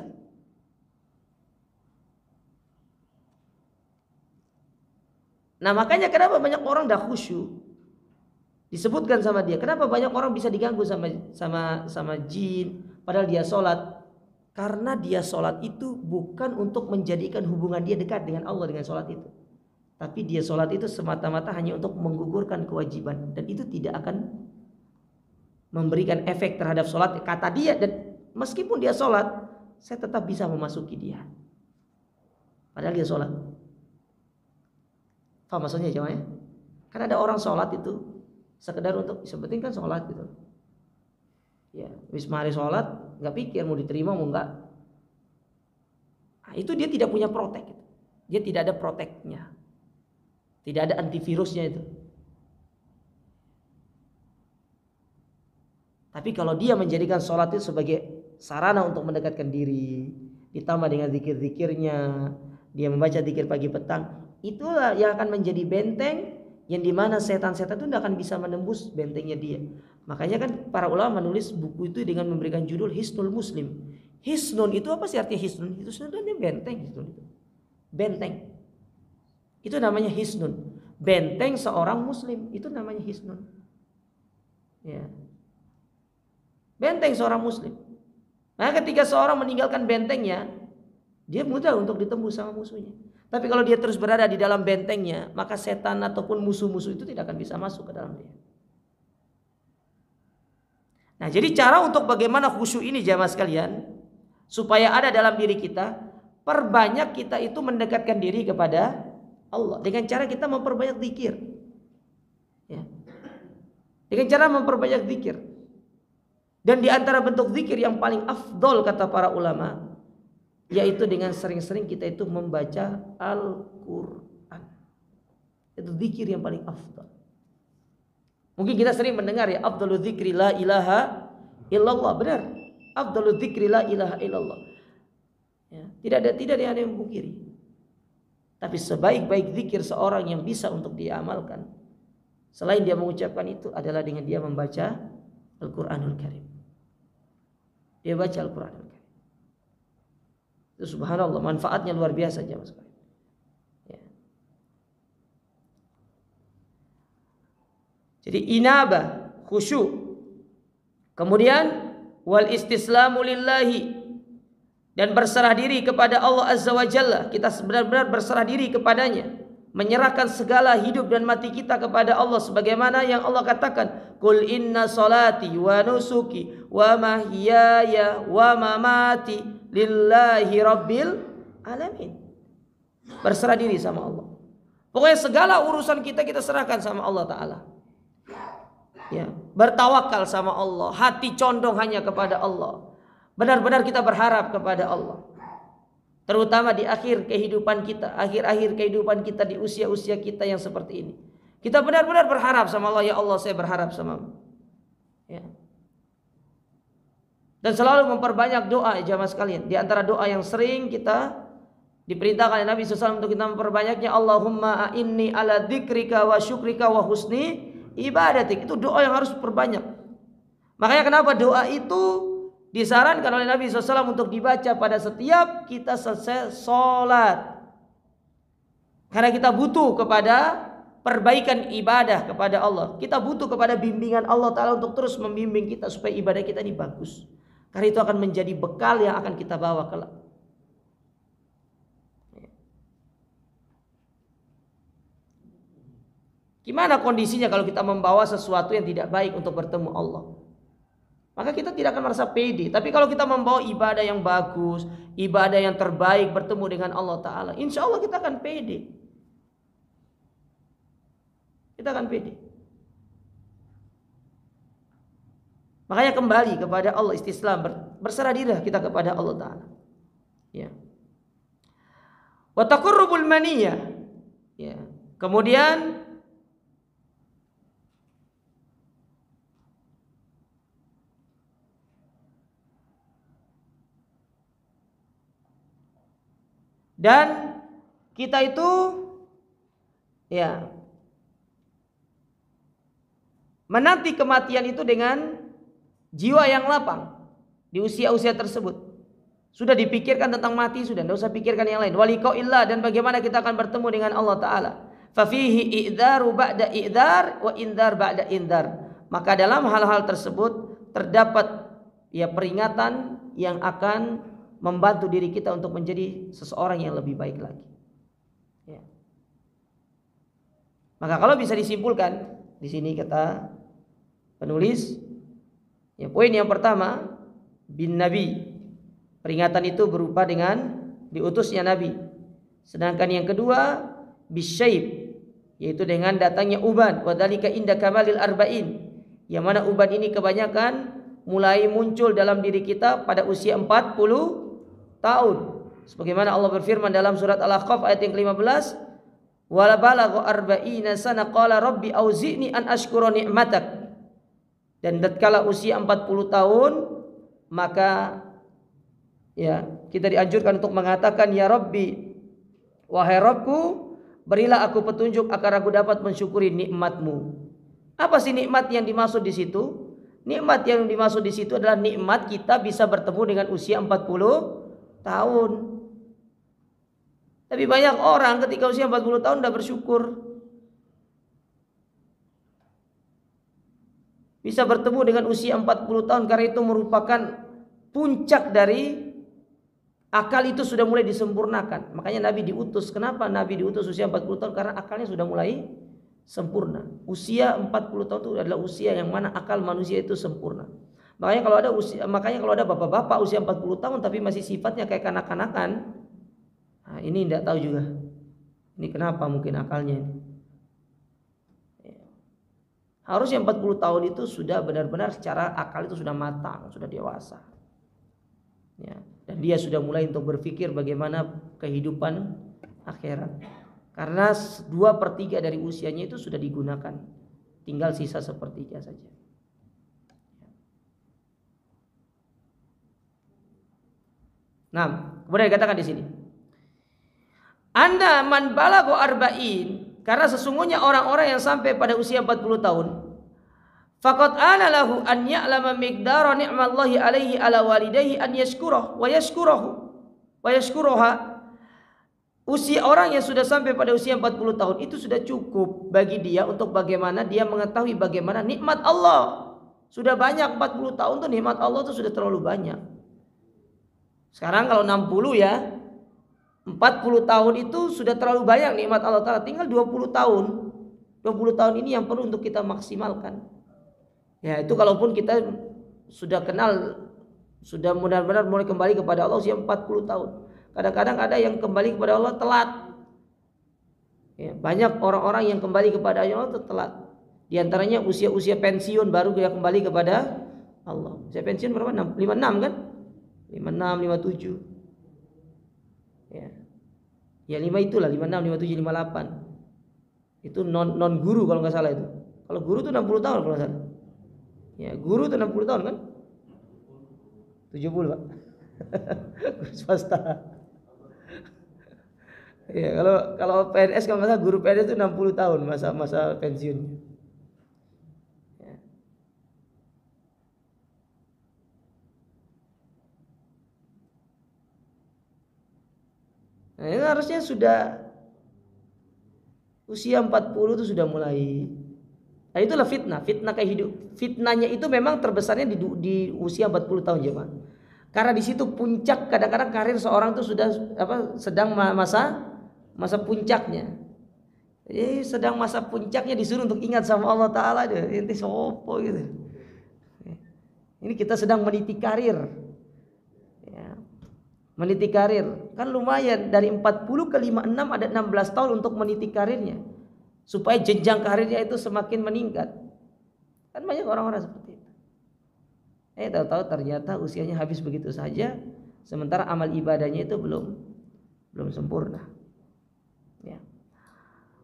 Nah makanya kenapa banyak orang dah khusyuk, disebutkan sama dia. Kenapa banyak orang bisa diganggu sama jin padahal dia sholat? Karena dia sholat itu bukan untuk menjadikan hubungan dia dekat dengan Allah dengan sholat itu, tapi dia sholat itu semata-mata hanya untuk menggugurkan kewajiban, dan itu tidak akan memberikan efek terhadap sholat kata dia. Dan meskipun dia sholat, saya tetap bisa memasuki dia padahal dia sholat. Paham maksudnya jemaah? Karena ada orang sholat itu sekedar untuk sebenarnya kan sholat gitu. Ya, wis mari sholat, nggak pikir mau diterima mau nggak. Nah, itu dia tidak punya protek. Dia tidak ada proteknya, tidak ada antivirusnya itu. Tapi kalau dia menjadikan sholat itu sebagai sarana untuk mendekatkan diri, ditambah dengan zikir-zikirnya, dia membaca zikir pagi petang, itulah yang akan menjadi benteng yang dimana setan-setan itu tidak akan bisa menembus bentengnya dia. Makanya kan para ulama menulis buku itu dengan memberikan judul Hisnul Muslim. Hisnun itu apa sih artinya hisnun? Itu sebenarnya benteng. Hisnun itu benteng. Itu namanya hisnun. Benteng seorang muslim itu namanya hisnun. Ya. Benteng seorang muslim. Nah, ketika seorang meninggalkan bentengnya, dia mudah untuk ditembus sama musuhnya. Tapi kalau dia terus berada di dalam bentengnya, maka setan ataupun musuh-musuh itu tidak akan bisa masuk ke dalam dia. Nah, jadi cara untuk bagaimana khusyuk ini jamaah sekalian, supaya ada dalam diri kita, perbanyak kita itu mendekatkan diri kepada Allah dengan cara kita memperbanyak zikir. Ya. Dengan cara memperbanyak zikir. Dan di antara bentuk zikir yang paling afdol kata para ulama, yaitu dengan sering-sering kita itu membaca Al-Quran. Itu zikir yang paling afdal. Mungkin kita sering mendengar ya, afdalu dzikri la ilaha illallah. Benar, afdalu dzikri la ilaha illallah. Ya, tidak ada yang memungkiri. Tapi sebaik-baik zikir seorang yang bisa untuk diamalkan, selain dia mengucapkan itu, adalah dengan dia membaca Al-Quranul Karim. Dia baca Al-Quranul Karim. Itu subhanallah, manfaatnya luar biasa jemaah sekalian. Ya. Jadi inabah, khusyuk. Kemudian wal istislamu lillahi, dan berserah diri kepada Allah Azza wa Jalla. Kita benar-benar berserah diri kepadanya, menyerahkan segala hidup dan mati kita kepada Allah, sebagaimana yang Allah katakan, qul inna salati wa nusuki wa mahyaya wa mamati lillahi rabbil alamin. Berserah diri sama Allah. Pokoknya segala urusan kita serahkan sama Allah Ta'ala. Ya, bertawakal sama Allah, hati condong hanya kepada Allah. Benar-benar kita berharap kepada Allah. Terutama di akhir kehidupan kita, akhir-akhir kehidupan kita, di usia-usia kita yang seperti ini. Kita benar-benar berharap sama Allah, ya Allah saya berharap sama-Mu. Ya. Dan selalu memperbanyak doa, jamaah sekalian. Di antara doa yang sering kita diperintahkan oleh Nabi SAW untuk kita memperbanyaknya, Allahumma a'inni ala dzikrika wa syukrika wa husni ibadatik. Itu doa yang harus perbanyak. Makanya kenapa doa itu disarankan oleh Nabi SAW untuk dibaca pada setiap kita selesai sholat. Karena kita butuh kepada perbaikan ibadah kepada Allah. Kita butuh kepada bimbingan Allah Ta'ala untuk terus membimbing kita supaya ibadah kita ini bagus. Karena itu akan menjadi bekal yang akan kita bawa kelak. Gimana kondisinya kalau kita membawa sesuatu yang tidak baik untuk bertemu Allah? Maka kita tidak akan merasa pede. Tapi kalau kita membawa ibadah yang bagus, ibadah yang terbaik bertemu dengan Allah Ta'ala, insya Allah kita akan pede. Kita akan pede. Makanya kembali kepada Allah, istislam, berserah diri kita kepada Allah Ta'ala. Ya. Wa taqarrubul maniyah. Ya. Kemudian dan kita itu ya menanti kematian itu dengan jiwa yang lapang di usia-usia tersebut. Sudah dipikirkan tentang mati, sudah tidak usah pikirkan yang lain. Waliqaillah, dan bagaimana kita akan bertemu dengan Allah Ta'ala. Fafihi i'dharu ba'da i'dhar wa indhar ba'da indhar. Maka dalam hal-hal tersebut terdapat ya peringatan yang akan membantu diri kita untuk menjadi seseorang yang lebih baik lagi. Ya. Maka kalau bisa disimpulkan di sini kata penulis, ya poin yang pertama bin Nabi, peringatan itu berupa dengan diutusnya Nabi. Sedangkan yang kedua bisyayb, yaitu dengan datangnya uban. Wadzalika inda kamalil arba'in, yang mana uban ini kebanyakan mulai muncul dalam diri kita pada usia 40 tahun. Sebagaimana Allah berfirman dalam surat Al-Ahqaf ayat yang ke-15, wala balagha arba'ina sana qala rabbi auzi'ni an ashkura ni'matak. Dan tatkala usia 40 tahun, maka ya kita dianjurkan untuk mengatakan, ya Rabbi, wahai Rabbku, berilah aku petunjuk agar aku dapat mensyukuri nikmat-Mu. Apa sih nikmat yang dimaksud di situ? Nikmat yang dimaksud di situ adalah nikmat kita bisa bertemu dengan usia 40 tahun. Tapi banyak orang ketika usia 40 tahun sudah bersyukur. Bisa bertemu dengan usia 40 tahun karena itu merupakan puncak dari akal, itu sudah mulai disempurnakan. Makanya Nabi diutus. Kenapa Nabi diutus usia 40 tahun? Karena akalnya sudah mulai sempurna. Usia 40 tahun itu adalah usia yang mana akal manusia itu sempurna. Makanya kalau ada bapak-bapak usia 40 tahun tapi masih sifatnya kayak kanak-kanakan, nah ini tidak tahu juga. Ini kenapa mungkin akalnya ini. Harusnya 40 tahun itu sudah benar-benar secara akal itu sudah matang, sudah dewasa. Ya, dan dia sudah mulai untuk berpikir bagaimana kehidupan akhirat. Karena 2/3 dari usianya itu sudah digunakan. Tinggal sisa 1/3 saja. Nah, kemudian dikatakan di sini, Anda man balagha arba'in, karena sesungguhnya orang-orang yang sampai pada usia 40 tahun, faqad ana lahu an ya'lama miqdara ni'mallahi alaihi ala walidayhi an yashkurahu wa yashkuruha. Usia orang yang sudah sampai pada usia 40 tahun itu sudah cukup bagi dia untuk bagaimana dia mengetahui bagaimana nikmat Allah. Sudah banyak 40 tahun tuh nikmat Allah itu sudah terlalu banyak. Sekarang kalau 60 ya, 40 tahun itu sudah terlalu banyak nikmat Allah Ta'ala. Tinggal 20 tahun. 20 tahun ini yang perlu untuk kita maksimalkan. Ya itu kalaupun kita sudah kenal, sudah benar-benar mulai kembali kepada Allah usia 40 tahun. Kadang-kadang ada yang kembali kepada Allah telat. Ya, banyak orang-orang yang kembali kepada Allah itu telat. Di antaranya usia-usia pensiun baru dia kembali kepada Allah. Usia pensiun berapa? 56 kan? 56, 57. Ya 5 itulah 56, 57, 58. Itu non guru kalau nggak salah itu. Kalau guru itu 60 tahun kalau nggak salah. Ya, guru itu 60 tahun kan? 70, Pak. Guru swasta. Ya, kalau PNS kalau nggak salah guru PNS itu 60 tahun masa pensiun. Ya. Nah, ini harusnya sudah usia 40 itu sudah mulai. Nah, itulah fitnah kayak hidup. Fitnahnya itu memang terbesarnya di usia 40 tahun jemaah. Karena di situ puncak kadang-kadang karir seorang itu sudah sedang masa puncaknya. Jadi sedang masa puncaknya disuruh untuk ingat sama Allah Taala dia. Inti sopo gitu. Ini kita sedang meniti karir. Ya. Meniti karir. Kan lumayan dari 40 ke 56 ada 16 tahun untuk meniti karirnya. Supaya jenjang karirnya itu semakin meningkat. Kan banyak orang-orang seperti itu. Tahu-tahu ternyata usianya habis begitu saja, sementara amal ibadahnya itu belum sempurna. Ya.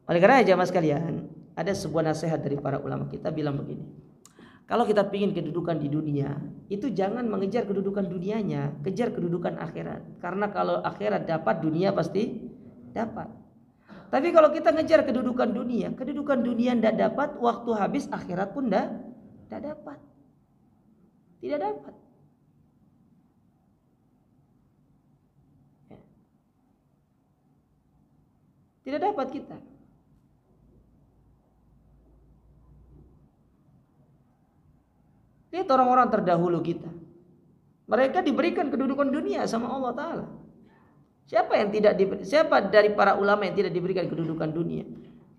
Oleh karena jamaah sekalian, ada sebuah nasihat dari para ulama kita bilang begini. Kalau kita ingin kedudukan di dunia, itu jangan mengejar kedudukan dunianya, kejar kedudukan akhirat. Karena kalau akhirat dapat, dunia pasti dapat. Tapi kalau kita ngejar kedudukan dunia tidak dapat, waktu habis akhirat pun tidak dapat. Tidak dapat. Tidak dapat kita. Lihat orang-orang terdahulu kita. Mereka diberikan kedudukan dunia sama Allah Ta'ala. Siapa dari para ulama yang tidak diberikan kedudukan dunia?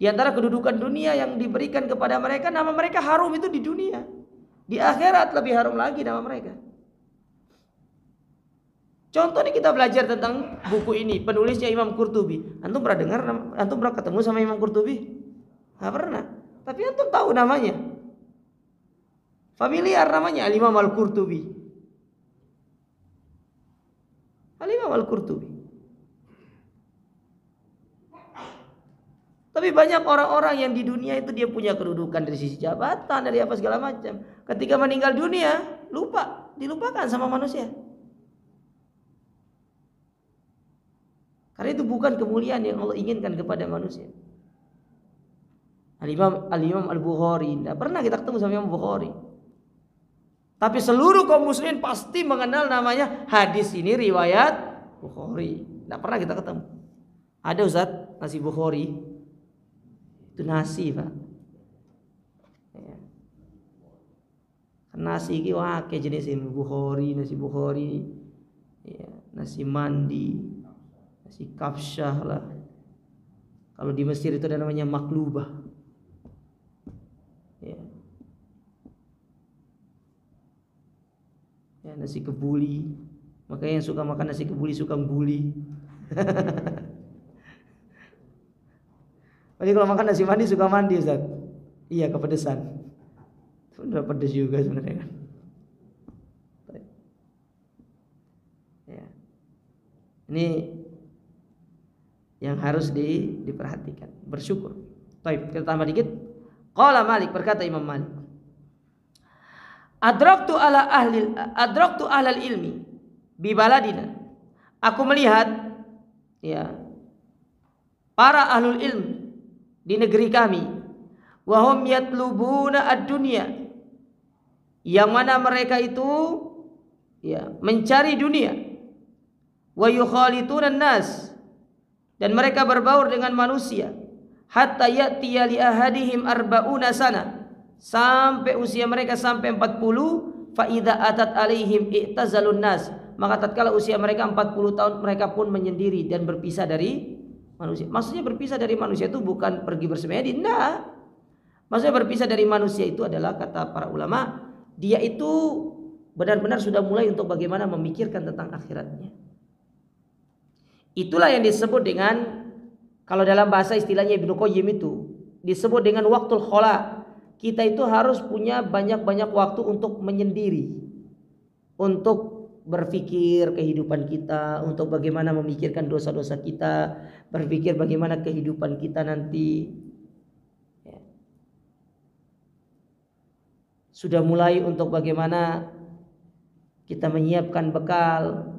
Di antara kedudukan dunia yang diberikan kepada mereka, nama mereka harum itu di dunia. Di akhirat lebih harum lagi nama mereka. Contoh nih kita belajar tentang buku ini, penulisnya Imam Qurtubi. Antum pernah dengar, antum pernah ketemu sama Imam Qurtubi? Nggak pernah. Tapi antum tahu namanya. Familiar namanya Al-Imam Al-Qurtubi. Al-Imam Al-Qurtubi. Tapi banyak orang-orang yang di dunia itu dia punya kedudukan dari sisi jabatan, dari apa segala macam. Ketika meninggal dunia, dilupakan sama manusia. Karena itu bukan kemuliaan yang Allah inginkan kepada manusia. Al-Imam Al-Bukhari, tidak pernah kita ketemu sama Imam Bukhari. Tapi seluruh kaum muslimin pasti mengenal namanya, hadis ini riwayat Bukhari. Tidak pernah kita ketemu. Ada Ustaz, nasi Bukhari. Itu nasi, Pak. Ya. Nasi ini wake jenis Bukhari, nasi Bukhari. Ya, nasi mandi, nasi kapsyah lah. Kalau di Mesir itu ada namanya maklubah. Ya. Ya, nasi kebuli. Makanya yang suka makan nasi kebuli suka membuli. Jadi kalau makan nasi mandi suka mandi, Ustaz. Iya, kepedesan. Sudah pedes juga sebenarnya kan. Ya. Ini yang harus diperhatikan. Bersyukur. Baik, kita tambah dikit. Qala Malik, berkata Imam Malik. Adraktu ahlal ilmi bi baladina. Aku melihat ya para ahlul ilm di negeri kami, wahum yatlubuna ad-dunya, yang mana mereka itu ya mencari dunia, wa yukhalituna nas, dan mereka berbaur dengan manusia, hatta ya'tiya li ahadihim arba'una sana, sampai usia mereka sampai 40, fa idza atat alaihim i'tazalun nas, maka tatkala usia mereka 40 tahun mereka pun menyendiri dan berpisah dari manusia. Maksudnya berpisah dari manusia itu bukan pergi bersemedi, enggak. Maksudnya berpisah dari manusia itu adalah, kata para ulama, dia itu benar-benar sudah mulai untuk bagaimana memikirkan tentang akhiratnya. Itulah yang disebut dengan, kalau dalam bahasa istilahnya Ibnu Qayyim itu disebut dengan waktul khola. Kita itu harus punya banyak-banyak waktu untuk menyendiri, untuk berpikir kehidupan kita, untuk bagaimana memikirkan dosa-dosa kita, berpikir bagaimana kehidupan kita nanti. Ya. Sudah mulai untuk bagaimana kita menyiapkan bekal.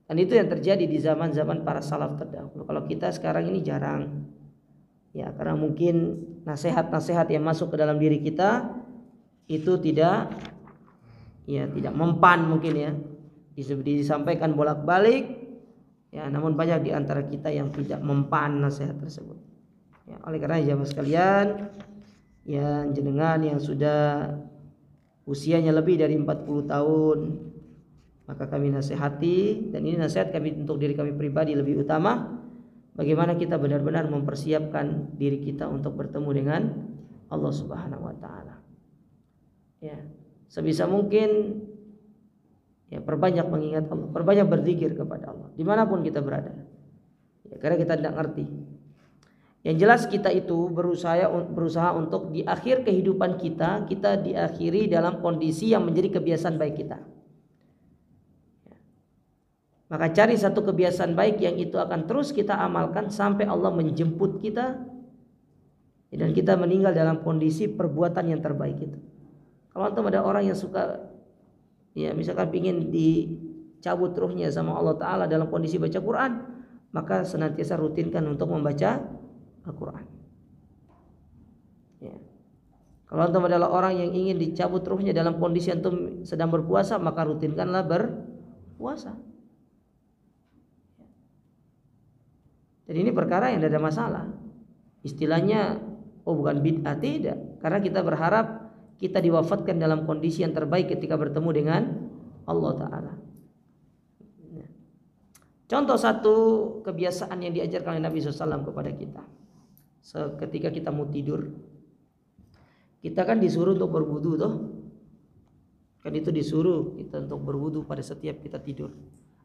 Dan itu yang terjadi di zaman-zaman para salaf terdahulu. Kalau kita sekarang ini jarang. Ya, karena mungkin nasihat-nasihat yang masuk ke dalam diri kita itu tidak mempan mungkin ya. Disampaikan bolak-balik. Ya, namun banyak di antara kita yang tidak mempan nasihat tersebut. Ya, oleh karena jamaah sekalian, yang jenengan yang sudah usianya lebih dari 40 tahun, maka kami nasihati, dan ini nasihat kami untuk diri kami pribadi lebih utama, bagaimana kita benar-benar mempersiapkan diri kita untuk bertemu dengan Allah Subhanahu wa taala. Ya, sebisa mungkin ya perbanyak mengingat Allah, perbanyak berzikir kepada Allah dimanapun kita berada. Ya, karena kita tidak ngerti. Yang jelas kita itu berusaha untuk di akhir kehidupan kita diakhiri dalam kondisi yang menjadi kebiasaan baik kita. Maka cari satu kebiasaan baik yang itu akan terus kita amalkan sampai Allah menjemput kita dan kita meninggal dalam kondisi perbuatan yang terbaik itu. Kalau antum ada orang yang suka ya misalkan ingin dicabut ruhnya sama Allah Ta'ala dalam kondisi baca Quran, maka senantiasa rutinkan untuk membaca Al-Quran. Ya. Kalau antum adalah orang yang ingin dicabut ruhnya dalam kondisi antum sedang berpuasa, maka rutinkanlah berpuasa. Jadi ini perkara yang tidak ada masalah. Istilahnya, bukan bid'ah, tidak. Karena kita berharap kita diwafatkan dalam kondisi yang terbaik ketika bertemu dengan Allah Ta'ala. Contoh satu kebiasaan yang diajarkan oleh Nabi SAW kepada kita. Ketika kita mau tidur, kita kan disuruh untuk berwudu toh. Kan itu disuruh kita untuk berwudu pada setiap kita tidur.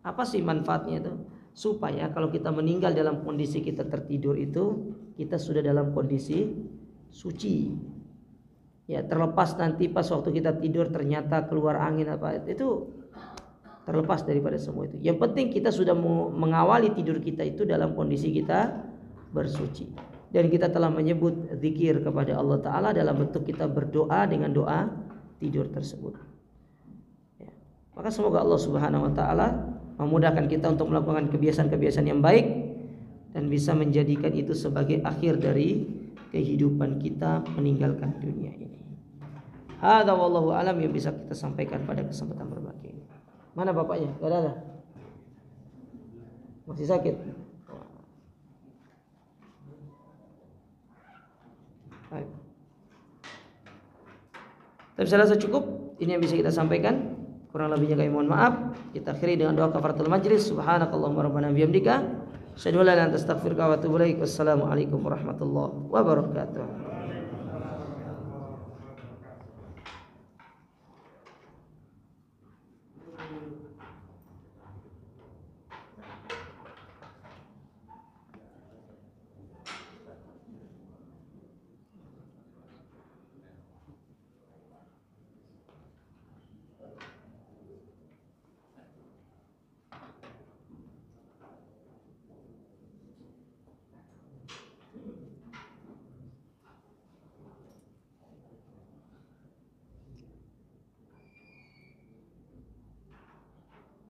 Apa sih manfaatnya itu? Supaya kalau kita meninggal dalam kondisi kita tertidur itu, kita sudah dalam kondisi suci. Ya, terlepas nanti pas waktu kita tidur ternyata keluar angin apa itu, terlepas daripada semua itu. Yang penting kita sudah mengawali tidur kita itu dalam kondisi kita bersuci. Dan kita telah menyebut zikir kepada Allah Ta'ala dalam bentuk kita berdoa dengan doa tidur tersebut. Ya. Maka semoga Allah Subhanahu wa Ta'ala memudahkan kita untuk melakukan kebiasaan-kebiasaan yang baik dan bisa menjadikan itu sebagai akhir dari kehidupan kita meninggalkan dunia ini. Hadza wallahu alam yang bisa kita sampaikan pada kesempatan berbagi ini. Mana bapaknya? Gak ada. Masih sakit. Baik. Tapi saya rasa cukup. Ini yang bisa kita sampaikan. Kurang lebihnya kami mohon maaf. Kita akhiri dengan doa kafaratul majlis. Subhanakallahumma rabbana bihamdika asyhadu an la ilaha illa anta astaghfiruka wa atubu ilaik. Wassalamualaikum warahmatullahi wabarakatuh.